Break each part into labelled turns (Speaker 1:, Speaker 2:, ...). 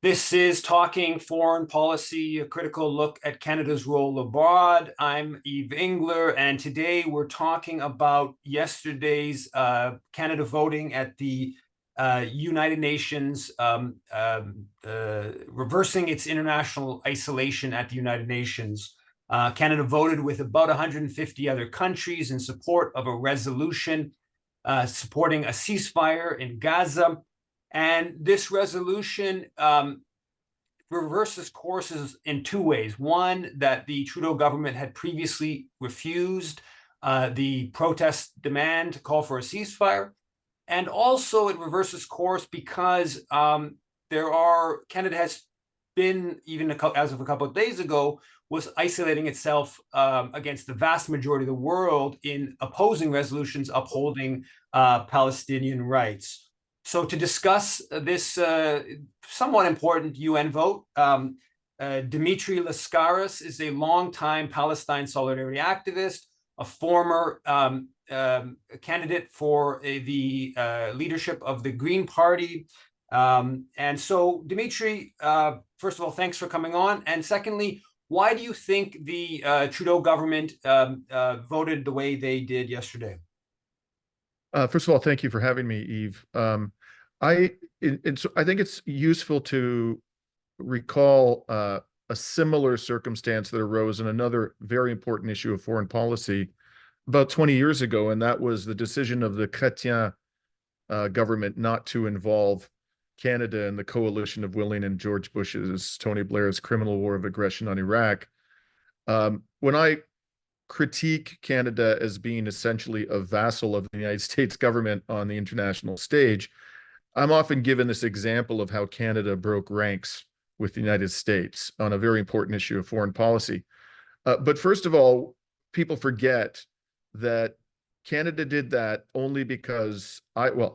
Speaker 1: This is Talking Foreign Policy, a critical look at Canada's role abroad. I'm Yves Engler, and today we're talking about yesterday's Canada voting at the United Nations, reversing its international isolation at the United Nations. Canada voted with about 150 other countries in support of a resolution supporting a ceasefire in Gaza. And this resolution reverses courses in two ways. One, that the Trudeau government had previously refused the protest demand to call for a ceasefire. And also it reverses course because Canada has been, even as of a couple of days ago, was isolating itself against the vast majority of the world in opposing resolutions upholding Palestinian rights. So to discuss this somewhat important UN vote, Dimitri Lascaris is a longtime Palestine solidarity activist, a former candidate for the leadership of the Green Party. And so, Dimitri, first of all, thanks for coming on. And secondly, why do you think the Trudeau government voted the way they did yesterday?
Speaker 2: First of all, thank you for having me, Yves. I think it's useful to recall a similar circumstance that arose in another very important issue of foreign policy about 20 years ago, and that was the decision of the Chrétien government not to involve Canada in the coalition of Willing and George Bush's, Tony Blair's criminal war of aggression on Iraq. When I critique Canada as being essentially a vassal of the United States government on the international stage, I'm often given this example of how Canada broke ranks with the United States on a very important issue of foreign policy. But first of all, people forget that Canada did that only because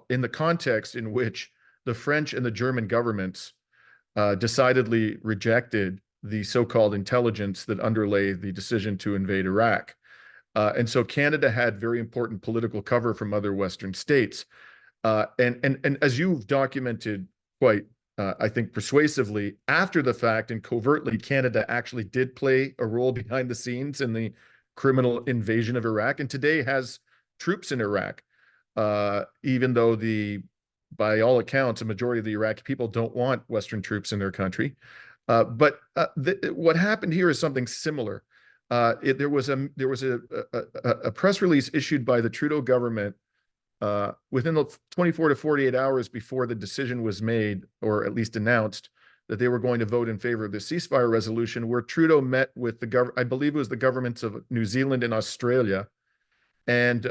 Speaker 2: in the context in which the French and the German governments decidedly rejected the so-called intelligence that underlay the decision to invade Iraq. And so Canada had very important political cover from other Western states. And as you've documented quite, I think, persuasively, after the fact and covertly, Canada actually did play a role behind the scenes in the criminal invasion of Iraq, and today has troops in Iraq, even though by all accounts, a majority of the Iraqi people don't want Western troops in their country. But what happened here is something similar. There was a press release issued by the Trudeau government within the 24 to 48 hours before the decision was made, or at least announced, that they were going to vote in favor of the ceasefire resolution, where Trudeau met with I believe it was the governments of New Zealand and Australia, and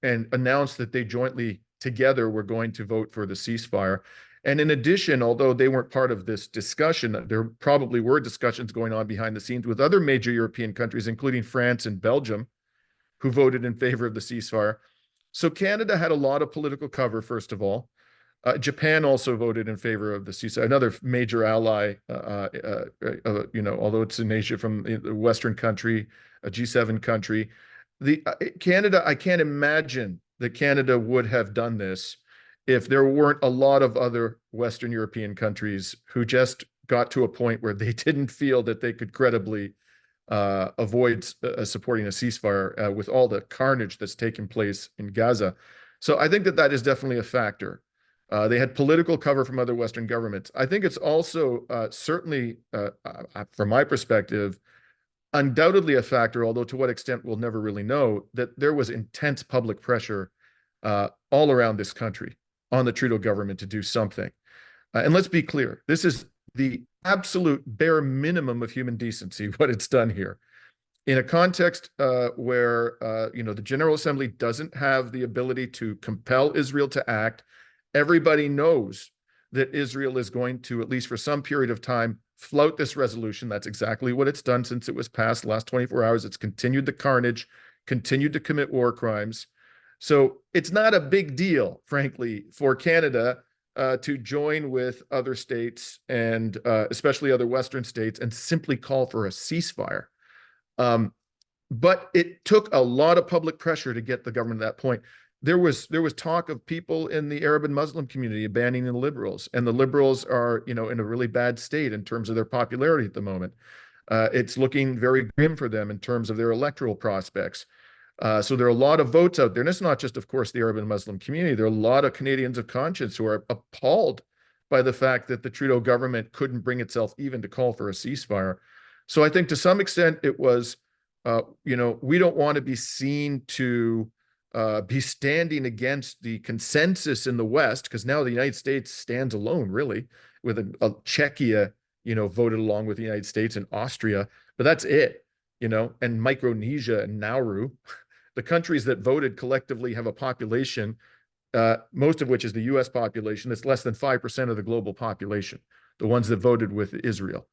Speaker 2: announced that they jointly together were going to vote for the ceasefire. And in addition, although they weren't part of this discussion, there probably were discussions going on behind the scenes with other major European countries, including France and Belgium, who voted in favor of the ceasefire. So Canada had a lot of political cover, first of all. Japan also voted in favor of the ceasefire, another major ally, although it's in Asia, from a Western country, a G7 country. Canada, I can't imagine that Canada would have done this if there weren't a lot of other Western European countries who just got to a point where they didn't feel that they could credibly avoid supporting a ceasefire with all the carnage that's taken place in Gaza. So I think that is definitely a factor. They had political cover from other Western governments. I think it's also certainly, from my perspective, undoubtedly a factor, although to what extent we'll never really know, that there was intense public pressure all around this country on the Trudeau government to do something. And let's be clear, this is the absolute bare minimum of human decency, what it's done here. In a context where the General Assembly doesn't have the ability to compel Israel to act, everybody knows that Israel is going to, at least for some period of time, flout this resolution. That's exactly what it's done since it was passed the last 24 hours. It's continued the carnage, continued to commit war crimes. So it's not a big deal, frankly, for Canada to join with other states and especially other Western states and simply call for a ceasefire. But it took a lot of public pressure to get the government to that point. there was talk of people in the Arab and Muslim community abandoning the liberals, and the liberals are, in a really bad state in terms of their popularity at the moment. It's looking very grim for them in terms of their electoral prospects. So there are a lot of votes out there, and it's not just, of course, the Arab and Muslim community. There are a lot of Canadians of conscience who are appalled by the fact that the Trudeau government couldn't bring itself even to call for a ceasefire. So I think to some extent it was, we don't want to be seen to be standing against the consensus in the West, because now the United States stands alone, really, with a Czechia, voted along with the United States, and Austria, but that's it, and Micronesia and Nauru. The countries that voted collectively have a population, most of which is the US population, that's less than 5% of the global population, the ones that voted with Israel.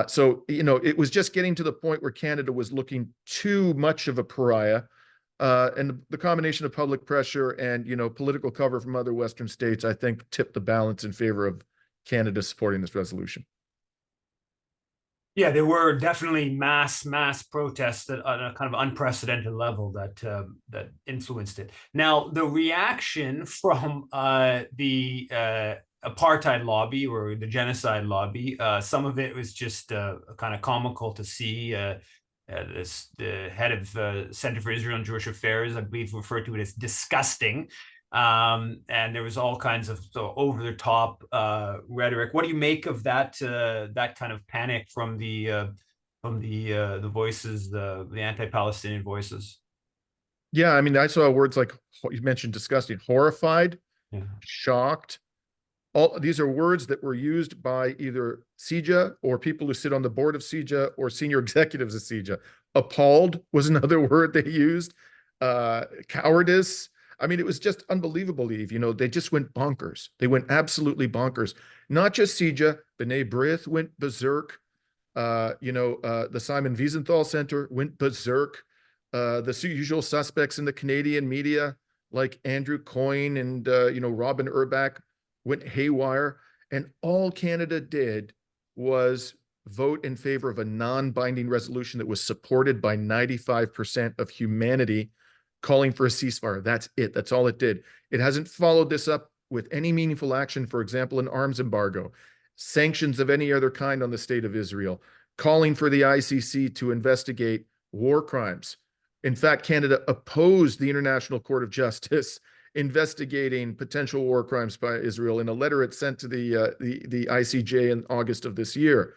Speaker 2: So, it was just getting to the point where Canada was looking too much of a pariah. And the combination of public pressure and, political cover from other Western states, I think, tipped the balance in favor of Canada supporting this resolution.
Speaker 1: Yeah, there were definitely mass protests that on a kind of unprecedented level that influenced it. Now, the reaction from the apartheid lobby or the genocide lobby, some of it was just kind of comical to see. The head of Center for Israel and Jewish Affairs, I believe, referred to it as disgusting. And there was all kinds of over-the-top rhetoric. What do you make of that kind of panic from the voices, the anti-Palestinian voices?
Speaker 2: Yeah, I mean, I saw words like, you mentioned disgusting, horrified,
Speaker 1: Yeah.
Speaker 2: shocked. All these are words that were used by either CIJA or people who sit on the board of CIJA or senior executives of CIJA. Appalled was another word they used. Cowardice. I mean, it was just unbelievable, Eve. They just went bonkers. They went absolutely bonkers. Not just CIJA, B'nai B'rith went berserk. The Simon Wiesenthal Center went berserk. The usual suspects in the Canadian media, like Andrew Coyne and, Robin Urbach, went haywire. And all Canada did was vote in favor of a non-binding resolution that was supported by 95% of humanity, calling for a ceasefire. That's it. That's all it did. It hasn't followed this up with any meaningful action, for example, an arms embargo, sanctions of any other kind on the state of Israel, calling for the ICC to investigate war crimes. In fact, Canada opposed the International Court of Justice investigating potential war crimes by Israel in a letter it sent to the ICJ in August of this year.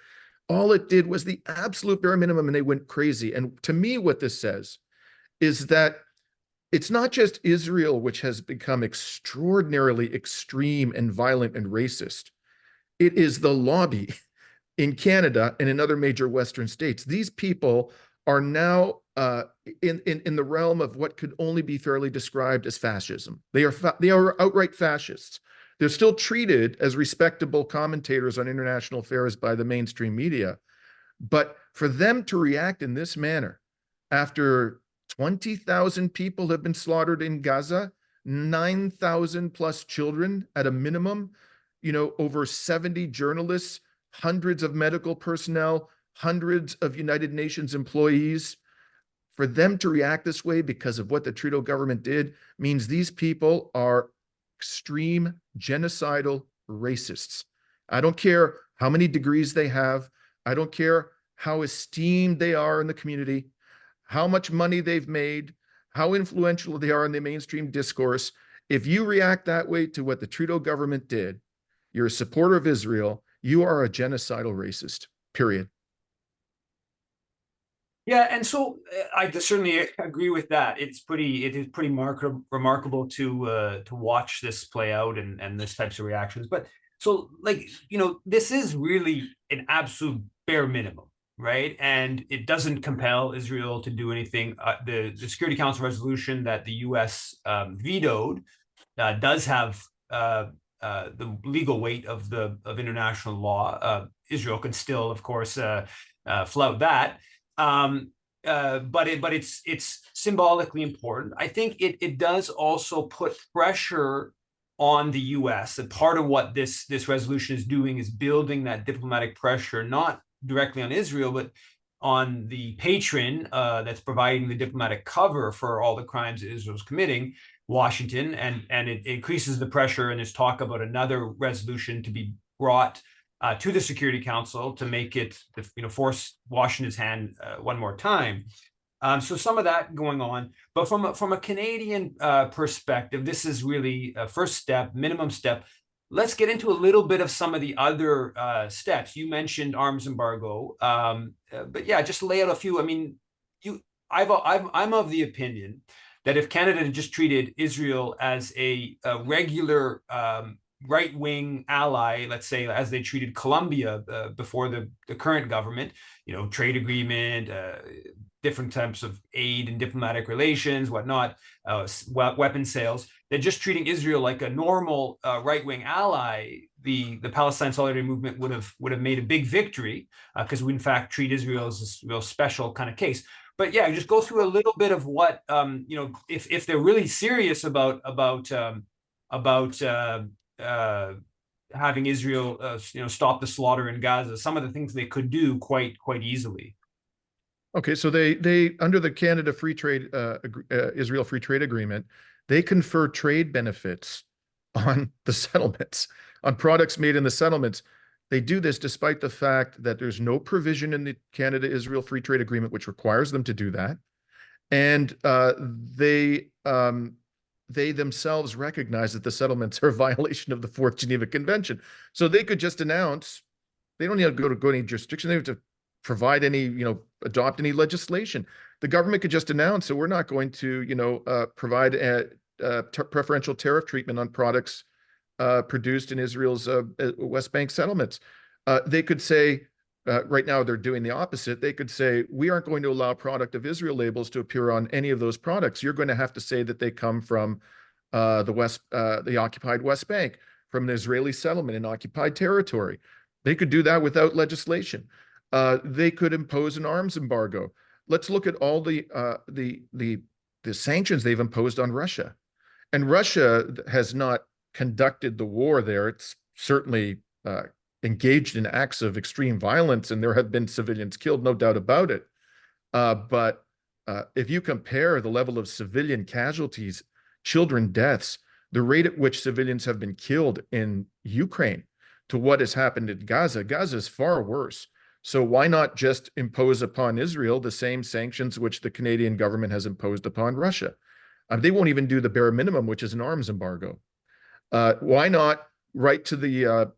Speaker 2: All it did was the absolute bare minimum, and they went crazy. And to me, what this says is that it's not just Israel which has become extraordinarily extreme and violent and racist. It is the lobby in Canada and in other major Western states. These people are now in the realm of what could only be fairly described as fascism. They are outright fascists. They're still treated as respectable commentators on international affairs by the mainstream media. But for them to react in this manner, after 20,000 people have been slaughtered in Gaza, 9,000 plus children at a minimum, over 70 journalists, hundreds of medical personnel, hundreds of United Nations employees, for them to react this way because of what the Trudeau government did means these people are extreme genocidal racists. I don't care how many degrees they have. I don't care how esteemed they are in the community, how much money they've made, how influential they are in the mainstream discourse. If you react that way to what the Trudeau government did, you're a supporter of Israel, you are a genocidal racist, period.
Speaker 1: Yeah, and so I certainly agree with that. It is pretty remarkable to watch this play out and this types of reactions. But so this is really an absolute bare minimum, right? And it doesn't compel Israel to do anything. The Security Council resolution that the U.S. Vetoed does have the legal weight of international law. Israel can still, of course, flout that. But it's symbolically important. I think it does also put pressure on the U.S. And part of what this resolution is doing is building that diplomatic pressure, not directly on Israel, but on the patron that's providing the diplomatic cover for all the crimes that Israel's committing, Washington, and it increases the pressure. And there's talk about another resolution to be brought to the Security Council to make it, force Washington's hand one more time. So some of that going on, but from a Canadian perspective, this is really a first step, minimum step. Let's get into a little bit of some of the other steps. You mentioned arms embargo, but yeah, just lay out a few. I mean, I'm of the opinion that if Canada had just treated Israel as a regular right-wing ally, let's say, as they treated Colombia before the current government, trade agreement, different types of aid and diplomatic relations, whatnot, weapon sales. They're just treating Israel like a normal right-wing ally. The Palestine Solidarity Movement would have made a big victory because we in fact treat Israel as this real special kind of case. But yeah, just go through a little bit of what if they're really serious about having Israel stop the slaughter in Gaza, some of the things they could do quite easily.
Speaker 2: Okay, so they under the Canada Free Trade Israel Free Trade Agreement, they confer trade benefits on the settlements, on products made in the settlements. They do this despite the fact that there's no provision in the Canada-Israel Free Trade Agreement which requires them to do that, and they themselves recognize that the settlements are a violation of the Fourth Geneva Convention. So they could just announce, they don't need to go to any jurisdiction. They have to provide any, adopt any legislation. The government could just announce that we're not going to, provide preferential tariff treatment on products produced in Israel's West Bank settlements. They could say, right now they're doing the opposite. They could say, we aren't going to allow product of Israel labels to appear on any of those products. You're going to have to say that they come from the occupied West Bank, from an Israeli settlement in occupied territory. They could do that without legislation. They could impose an arms embargo. Let's look at all the sanctions they've imposed on Russia. And Russia has not conducted the war there. It's certainly engaged in acts of extreme violence, and there have been civilians killed, no doubt about it. But if you compare the level of civilian casualties, children deaths, the rate at which civilians have been killed in Ukraine to what has happened in Gaza, Gaza is far worse. So why not just impose upon Israel the same sanctions which the Canadian government has imposed upon Russia? They won't even do the bare minimum, which is an arms embargo. Why not write to the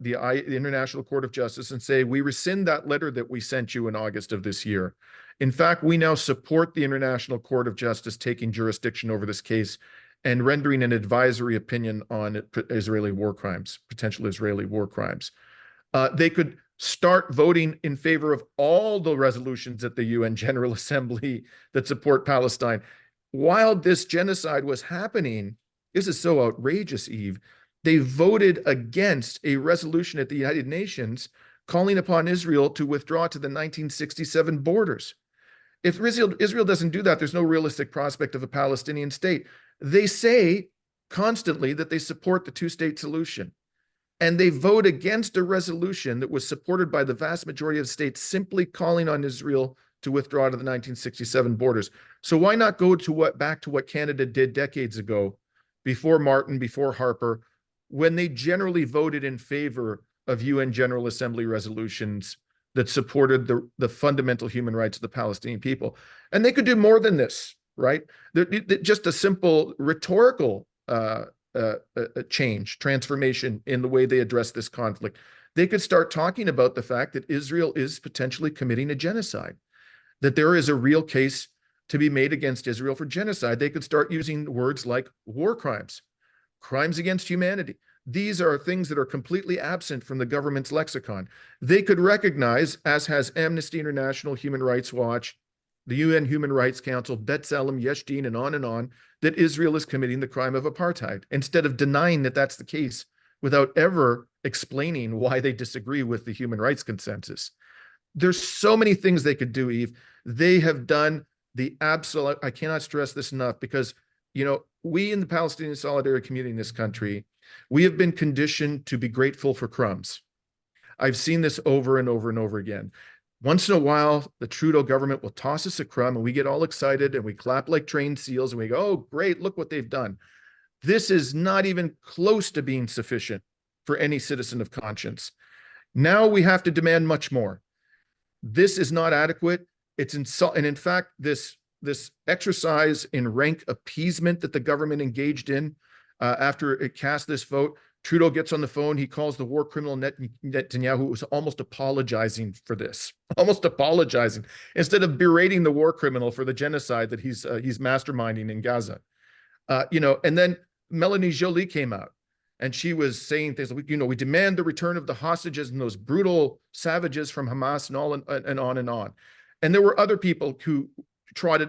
Speaker 2: International Court of Justice and say, we rescind that letter that we sent you in August of this year. In fact, we now support the International Court of Justice taking jurisdiction over this case and rendering an advisory opinion on Israeli war crimes, potential Israeli war crimes. They could start voting in favor of all the resolutions at the UN General Assembly that support Palestine. While this genocide was happening, this is so outrageous, Yves, they voted against a resolution at the United Nations calling upon Israel to withdraw to the 1967 borders. If Israel doesn't do that, there's no realistic prospect of a Palestinian state. They say constantly that they support the two-state solution. And they vote against a resolution that was supported by the vast majority of states simply calling on Israel to withdraw to the 1967 borders. So why not go to back to what Canada did decades ago, before Martin, before Harper, when they generally voted in favor of UN General Assembly resolutions that supported the fundamental human rights of the Palestinian people? And they could do more than this, right? Just a simple rhetorical transformation in the way they address this conflict. They could start talking about the fact that Israel is potentially committing a genocide, that there is a real case to be made against Israel for genocide. They could start using words like war crimes, crimes against humanity. These are things that are completely absent from the government's lexicon. They could recognize, as has Amnesty International, Human Rights Watch, the UN Human Rights Council, B'Tselem, Yesh Din, and on, that Israel is committing the crime of apartheid, instead of denying that that's the case without ever explaining why they disagree with the human rights consensus. There's so many things they could do, Yves. They have done the absolute, I cannot stress this enough, because, we in the Palestinian solidarity community in this country, we have been conditioned to be grateful for crumbs. I've seen this over and over and over again. Once in a while, the Trudeau government will toss us a crumb and we get all excited and we clap like trained seals and we go, oh, great, look what they've done. This is not even close to being sufficient for any citizen of conscience. Now we have to demand much more. This is not adequate. It's insult, and in fact, this exercise in rank appeasement that the government engaged in after it cast this vote. Trudeau gets on the phone. He calls the war criminal Netanyahu, who was almost apologizing for this, almost apologizing, instead of berating the war criminal for the genocide that he's masterminding in Gaza. And then Melanie Joly came out and she was saying things like, we demand the return of the hostages and those brutal savages from Hamas and all and on and on. And there were other people who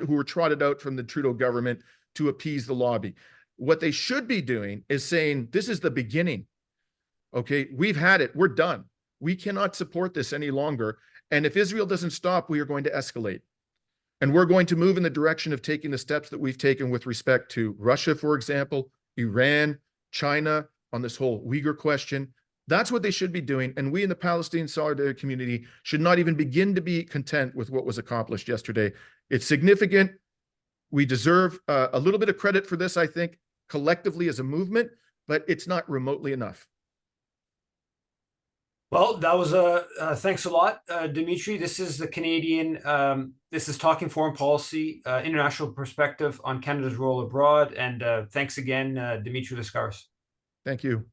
Speaker 2: were trotted out from the Trudeau government to appease the lobby. What they should be doing is saying, this is the beginning. Okay, we've had it. We're done. We cannot support this any longer. And if Israel doesn't stop, we are going to escalate. And we're going to move in the direction of taking the steps that we've taken with respect to Russia, for example, Iran, China, on this whole Uyghur question. That's what they should be doing. And we in the Palestinian solidarity community should not even begin to be content with what was accomplished yesterday. It's significant. We deserve a little bit of credit for this, I think, collectively as a movement, but it's not remotely enough.
Speaker 1: Well, that was thanks a lot, Dimitri. This is the Canadian, this is Talking Foreign Policy, international perspective on Canada's role abroad. And thanks again, Dimitri Lascaris.
Speaker 2: Thank you.